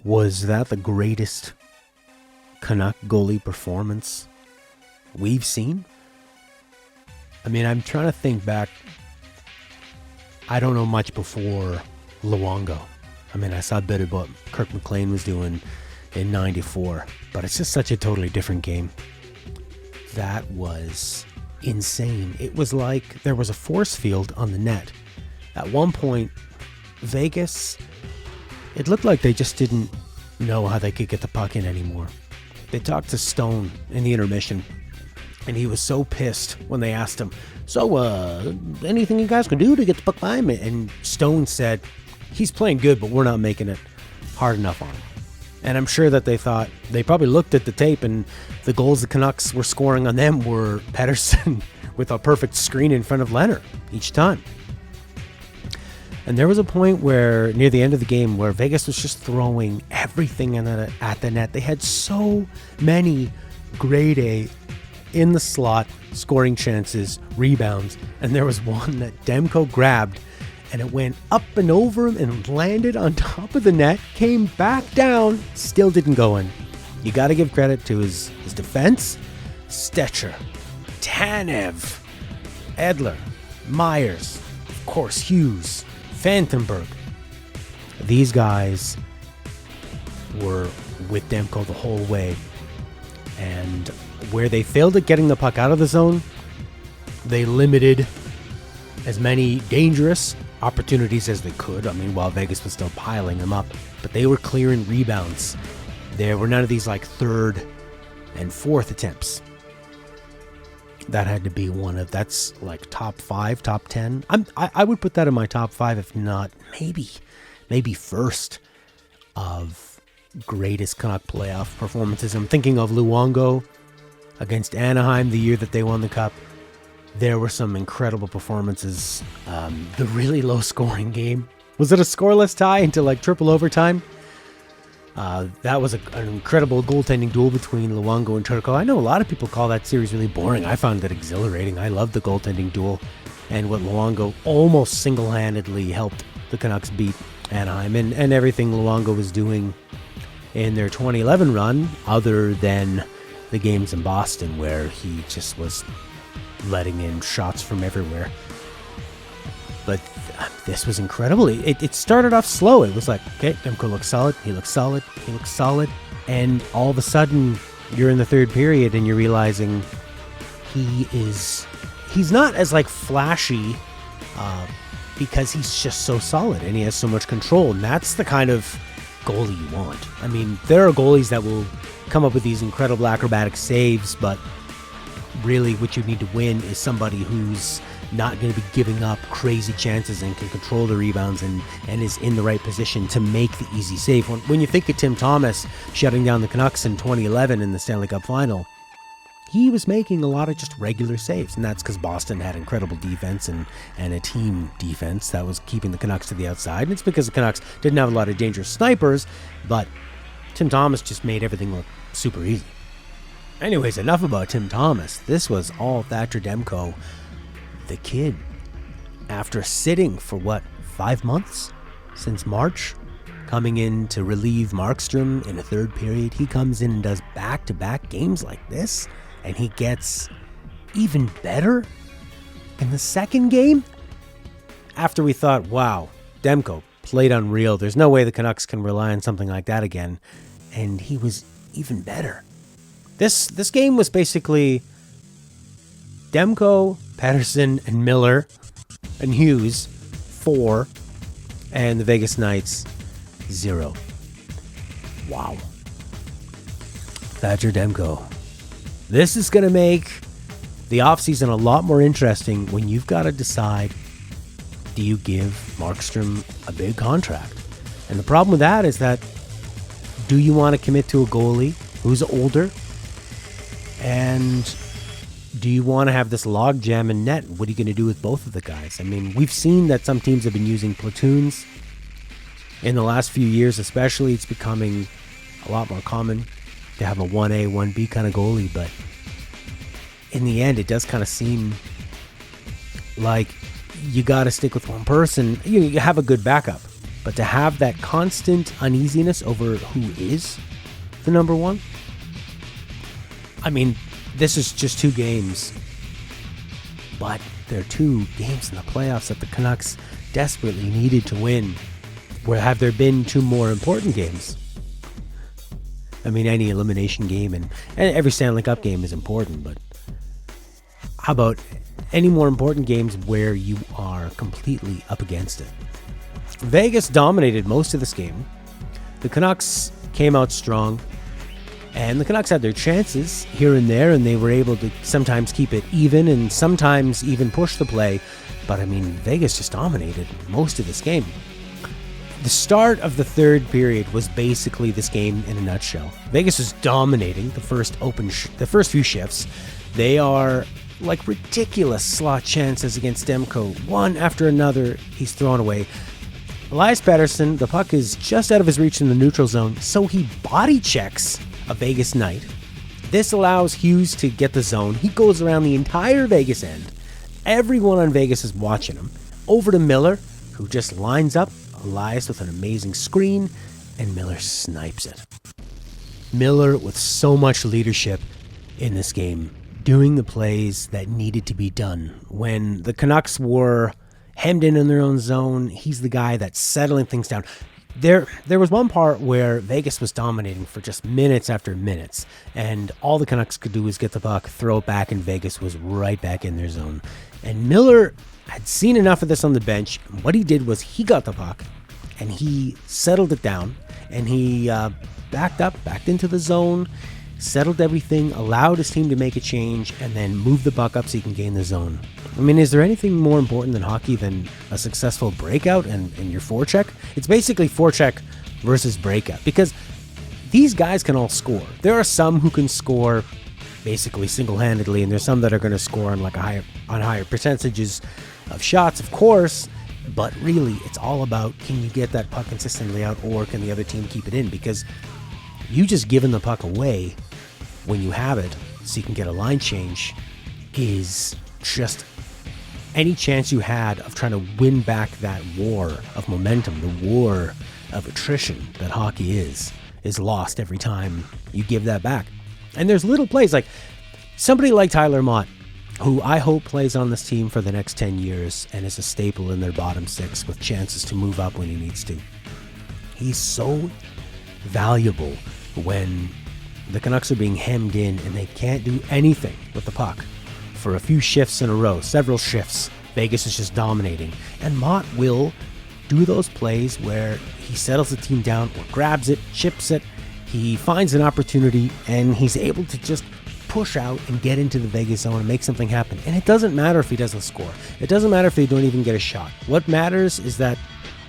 Was that the greatest Canuck goalie performance we've seen? I mean, I'm trying to think back. I don't know much before Luongo. I mean, I saw a bit of what Kirk McLean was doing in 94, but it's just such a totally different game. That was insane. It was like there was a force field on the net. At one point, Vegas, it looked like they just didn't know how they could get the puck in anymore. They talked to Stone in the intermission, and he was so pissed when they asked him, so, anything you guys can do to get the puck by him? And Stone said, he's playing good, but we're not making it hard enough on him. And I'm sure that they probably looked at the tape, and the goals the Canucks were scoring on them were Pettersson with a perfect screen in front of Leonard each time. And there was a point where, near the end of the game, where Vegas was just throwing everything at the net. They had so many grade A in the slot scoring chances, rebounds, and there was one that Demko grabbed, and it went up and over him and landed on top of the net, came back down, still didn't go in. You got to give credit to his defense. Stetcher, Tanev, Edler, Myers, of course Hughes, Vandenberg. These guys were with Demko the whole way, and where they failed at getting the puck out of the zone, they limited as many dangerous opportunities as they could. I mean, while Vegas was still piling them up, but they were clearing rebounds. There were none of these like third and fourth attempts. That had to be that's like top 5, top 10. I would put that in my top 5, if not maybe first of greatest Canuck playoff performances. I'm thinking of Luongo against Anaheim the year that they won the Cup. There were some incredible performances. The really low scoring game. Was it a scoreless tie into like triple overtime? That was an incredible goaltending duel between Luongo and Turco. I know a lot of people call that series really boring. I found it exhilarating. I loved the goaltending duel, and what Luongo almost single-handedly helped the Canucks beat Anaheim, and everything Luongo was doing in their 2011 run, other than the games in Boston where he just was letting in shots from everywhere. But this was incredible. It started off slow. It was like, okay, Demko looks solid. He looks solid. He looks solid. And all of a sudden, you're in the third period and you're realizing he's not as like flashy because he's just so solid and he has so much control. And that's the kind of goalie you want. I mean, there are goalies that will come up with these incredible acrobatic saves, but really what you need to win is somebody who's not going to be giving up crazy chances and can control the rebounds and is in the right position to make the easy save. When you think of Tim Thomas shutting down the Canucks in 2011 in the Stanley Cup Final, he was making a lot of just regular saves, and that's because Boston had incredible defense and a team defense that was keeping the Canucks to the outside. And it's because the Canucks didn't have a lot of dangerous snipers, but Tim Thomas just made everything look super easy. Anyways, enough about Tim Thomas. This was all Thatcher Demko. The kid, after sitting for 5 months since March, coming in to relieve Markstrom in a third period, he comes in and does back-to-back games like this, and he gets even better in the second game. After we thought, wow, Demko played unreal, there's no way the Canucks can rely on something like that again, and he was even better. This game was basically Demko, Pettersson, and Miller, and Hughes, 4, and the Vegas Knights, 0. Wow. Thatcher Demko. This is going to make the offseason a lot more interesting when you've got to decide, do you give Markstrom a big contract? And the problem with that is that, do you want to commit to a goalie who's older? And do you want to have this log jam in net? What are you going to do with both of the guys? I mean, we've seen that some teams have been using platoons. In the last few years especially, it's becoming a lot more common to have a 1A, 1B kind of goalie. But in the end, it does kind of seem like you got to stick with one person. You have a good backup. But to have that constant uneasiness over who is the number one, I mean, this is just 2 games, but there are 2 games in the playoffs that the Canucks desperately needed to win. Where have there been 2 more important games? I mean, any elimination game and every Stanley Cup game is important, but how about any more important games where you are completely up against it? Vegas dominated most of this game. The Canucks came out strong, and the Canucks had their chances here and there, and they were able to sometimes keep it even and sometimes even push the play. But I mean, Vegas just dominated most of this game. The start of the third period was basically this game in a nutshell. Vegas is dominating the first few shifts. They are like ridiculous slot chances against Demko. One after another, he's thrown away. Elias Pettersson, the puck is just out of his reach in the neutral zone, so he body checks a Vegas Knight. This allows Hughes to get the zone. He goes around the entire Vegas end. Everyone on Vegas is watching him. Over to Miller, who just lines up Elias with an amazing screen, and Miller snipes it. Miller with so much leadership in this game, doing the plays that needed to be done. When the Canucks were hemmed in their own zone, he's the guy that's settling things down. There was one part where Vegas was dominating for just minutes after minutes, and all the Canucks could do was get the puck, throw it back, and Vegas was right back in their zone. And Miller had seen enough of this on the bench. What he did was he got the puck, and he settled it down, and he backed into the zone, settled everything, allowed his team to make a change, and then moved the puck up so he can gain the zone. I mean, is there anything more important than hockey than a successful breakout and your forecheck? It's basically forecheck versus breakout, because these guys can all score. There are some who can score basically single-handedly, and there's some that are going to score on higher percentages of shots, of course. But really, it's all about, can you get that puck consistently out, or can the other team keep it in? Because you just giving the puck away when you have it so you can get a line change is just any chance you had of trying to win back that war of momentum, the war of attrition that hockey is lost every time you give that back. And there's little plays like somebody like Tyler Mott, who I hope plays on this team for the next 10 years and is a staple in their bottom 6 with chances to move up when he needs to. He's so valuable when the Canucks are being hemmed in and they can't do anything with the puck for a few shifts in a row, several shifts. Vegas is just dominating. And Mott will do those plays where he settles the team down or grabs it, chips it. He finds an opportunity and he's able to just push out and get into the Vegas zone and make something happen. And it doesn't matter if he doesn't score. It doesn't matter if they don't even get a shot. What matters is that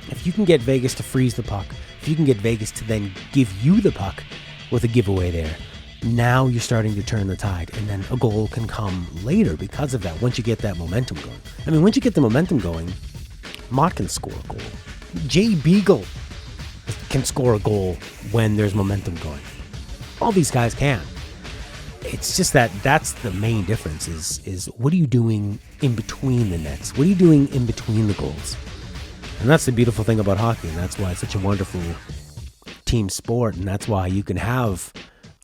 if you can get Vegas to freeze the puck, if you can get Vegas to then give you the puck with a giveaway there, now you're starting to turn the tide, and then a goal can come later because of that, once you get that momentum going. I mean, once you get the momentum going, Mott can score a goal. Jay Beagle can score a goal when there's momentum going. All these guys can. It's just that's the main difference is what are you doing in between the nets? What are you doing in between the goals? And that's the beautiful thing about hockey, and that's why it's such a wonderful team sport, and that's why you can have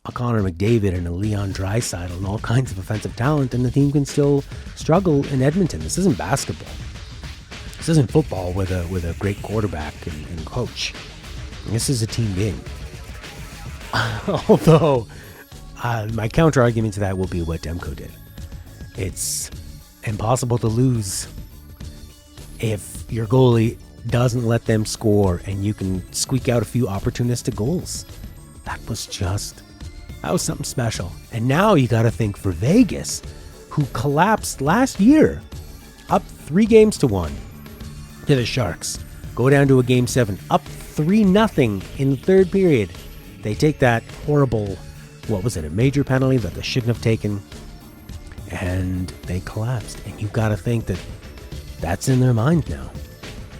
a Connor McDavid and a Leon Draisaitl and all kinds of offensive talent, and the team can still struggle in Edmonton. This isn't basketball. This isn't football with a great quarterback and coach. This is a team game. Although, my counter argument to that will be what Demko did. It's impossible to lose if your goalie doesn't let them score and you can squeak out a few opportunistic goals. That was something special. And now you got to think for Vegas, who collapsed last year, up 3-1 to the Sharks. Go down to a Game 7, up 3-0 in the third period. They take that horrible, a major penalty that they shouldn't have taken, and they collapsed. And you've got to think that that's in their mind now.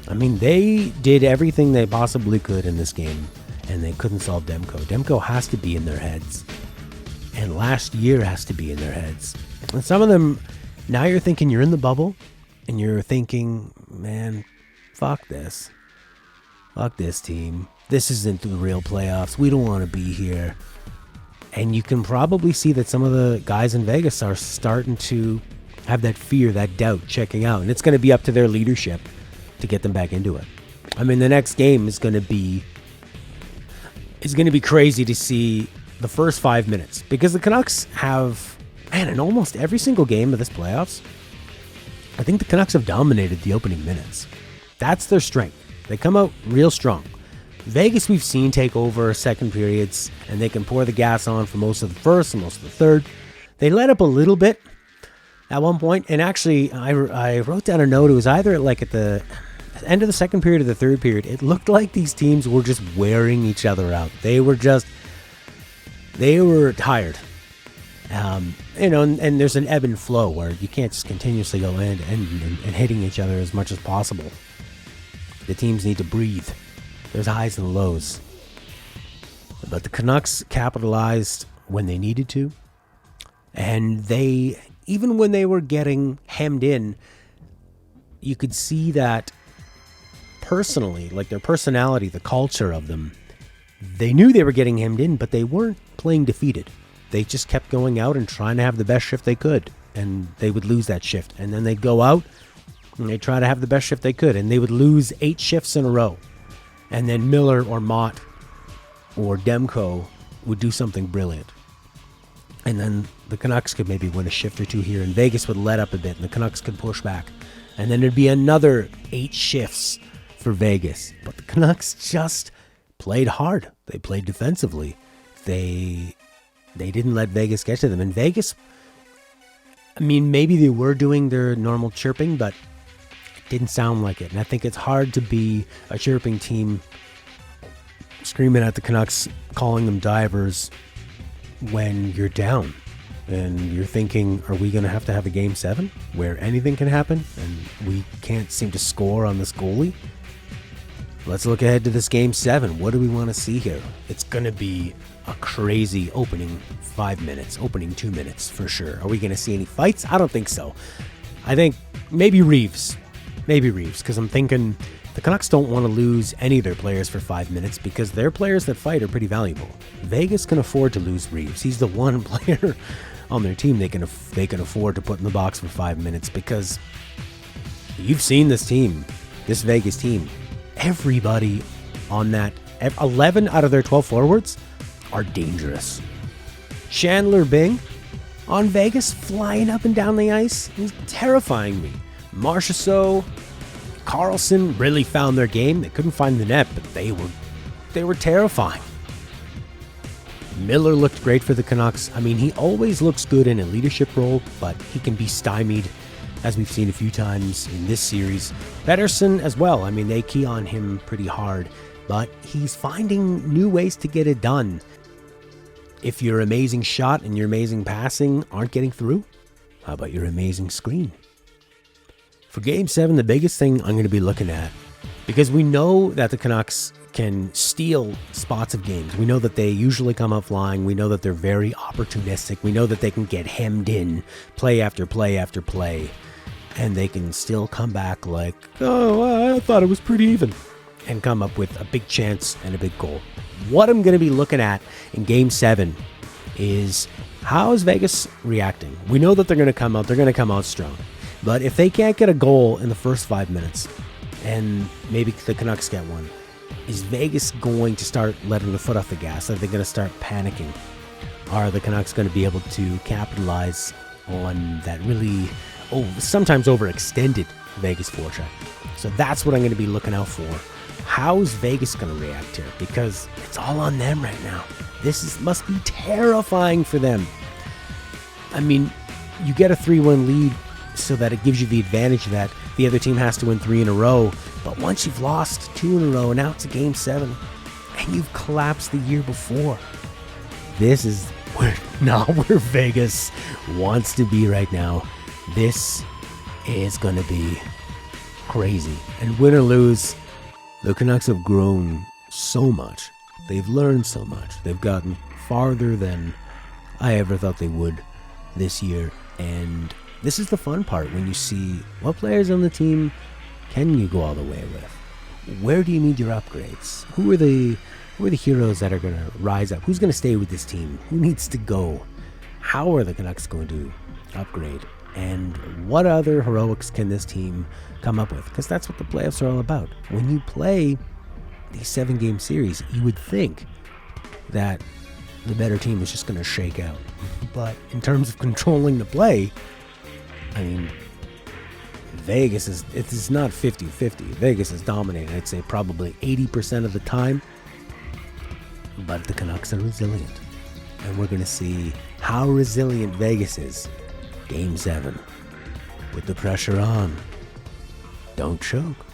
I mean, they did everything they possibly could in this game, and they couldn't solve Demko. Demko has to be in their heads, and last year has to be in their heads. And some of them, now you're thinking you're in the bubble, and you're thinking, man, fuck this. fuck this team. This isn't the real playoffs. We don't want to be here. And you can probably see that some of the guys in Vegas are starting to have that fear, that doubt checking out. And it's going to be up to their leadership to get them back into it. I mean, the next game is going to be crazy to see the first 5 minutes. Because the Canucks have, man, in almost every single game of this playoffs, I think the Canucks have dominated the opening minutes. That's their strength. They come out real strong. Vegas, we've seen take over second periods, and they can pour the gas on for most of the first and most of the third. They let up a little bit at one point, and actually, I wrote down a note. It was either like at the end of the second period or the third period. It looked like these teams were just wearing each other out. They were tired. And there's an ebb and flow where you can't just continuously go in and hitting each other as much as possible. The teams need to breathe. There's highs and lows. But the Canucks capitalized when they needed to. And they, even when they were getting hemmed in, you could see that personally, like their personality, the culture of them, they knew they were getting hemmed in, but they weren't playing defeated. They just kept going out and trying to have the best shift they could. And they would lose that shift. And then they'd go out and they'd try to have the best shift they could. And they would lose 8 shifts in a row. And then Miller or Mott or Demko would do something brilliant. And then the Canucks could maybe win a shift or two here. And Vegas would let up a bit and the Canucks could push back. And then there'd be another 8 shifts for Vegas. But the Canucks just played hard. They played defensively. They didn't let Vegas get to them. And Vegas, I mean, maybe they were doing their normal chirping, but it didn't sound like it. And I think it's hard to be a chirping team screaming at the Canucks, calling them divers when you're down. And you're thinking, are we going to have a game 7 where anything can happen and we can't seem to score on this goalie? Let's look ahead to this game 7. What do we want to see here? It's going to be a crazy opening 5 minutes, opening 2 minutes for sure. Are we going to see any fights? I don't think so. I think maybe Reeves, because I'm thinking the Canucks don't want to lose any of their players for 5 minutes because their players that fight are pretty valuable. Vegas can afford to lose Reeves. He's the one player on their team they can afford to put in the box for 5 minutes because you've seen this team, this Vegas team. Everybody on that, 11 out of their 12 forwards are dangerous. Chandler Bing on Vegas, flying up and down the ice, he's terrifying me. Marchessault, Carlson really found their game. They couldn't find the net, but they were terrifying. Miller looked great for the Canucks. I mean, he always looks good in a leadership role, but he can be stymied, as we've seen a few times in this series. Pettersson as well. I mean, they key on him pretty hard, but he's finding new ways to get it done. If your amazing shot and your amazing passing aren't getting through, how about your amazing screen? For Game 7, the biggest thing I'm going to be looking at, because we know that the Canucks can steal spots of games. We know that they usually come out flying. We know that they're very opportunistic. We know that they can get hemmed in play after play after play. And they can still come back like, oh, I thought it was pretty even. And come up with a big chance and a big goal. What I'm going to be looking at in Game 7 is how is Vegas reacting? We know that they're going to come out. They're going to come out strong. But if they can't get a goal in the first 5 minutes, and maybe the Canucks get one, is Vegas going to start letting the foot off the gas? Are they going to start panicking? Are the Canucks going to be able to capitalize on that really sometimes overextended Vegas forecheck? So that's what I'm going to be looking out for. How's Vegas going to react here? Because it's all on them right now. Must be terrifying for them. I mean, you get a 3-1 lead so that it gives you the advantage that the other team has to win 3 in a row. But once you've lost 2 in a row, and now it's a Game 7, and you've collapsed the year before, this is not where Vegas wants to be right now. This is going to be crazy. And win or lose, the Canucks have grown so much. They've learned so much. They've gotten farther than I ever thought they would this year. And this is the fun part when you see what players on the team can you go all the way with. where do you need your upgrades? Who are the heroes that are going to rise up? Who's going to stay with this team? Who needs to go? How are the Canucks going to upgrade? And what other heroics can this team come up with? Because that's what the playoffs are all about. When you play these 7-game series, you would think that the better team is just going to shake out. But in terms of controlling the play, I mean, Vegas it's not 50-50. Vegas is dominating, I'd say probably 80% of the time. But the Canucks are resilient. And we're going to see how resilient Vegas is. Game 7. With the pressure on. Don't choke.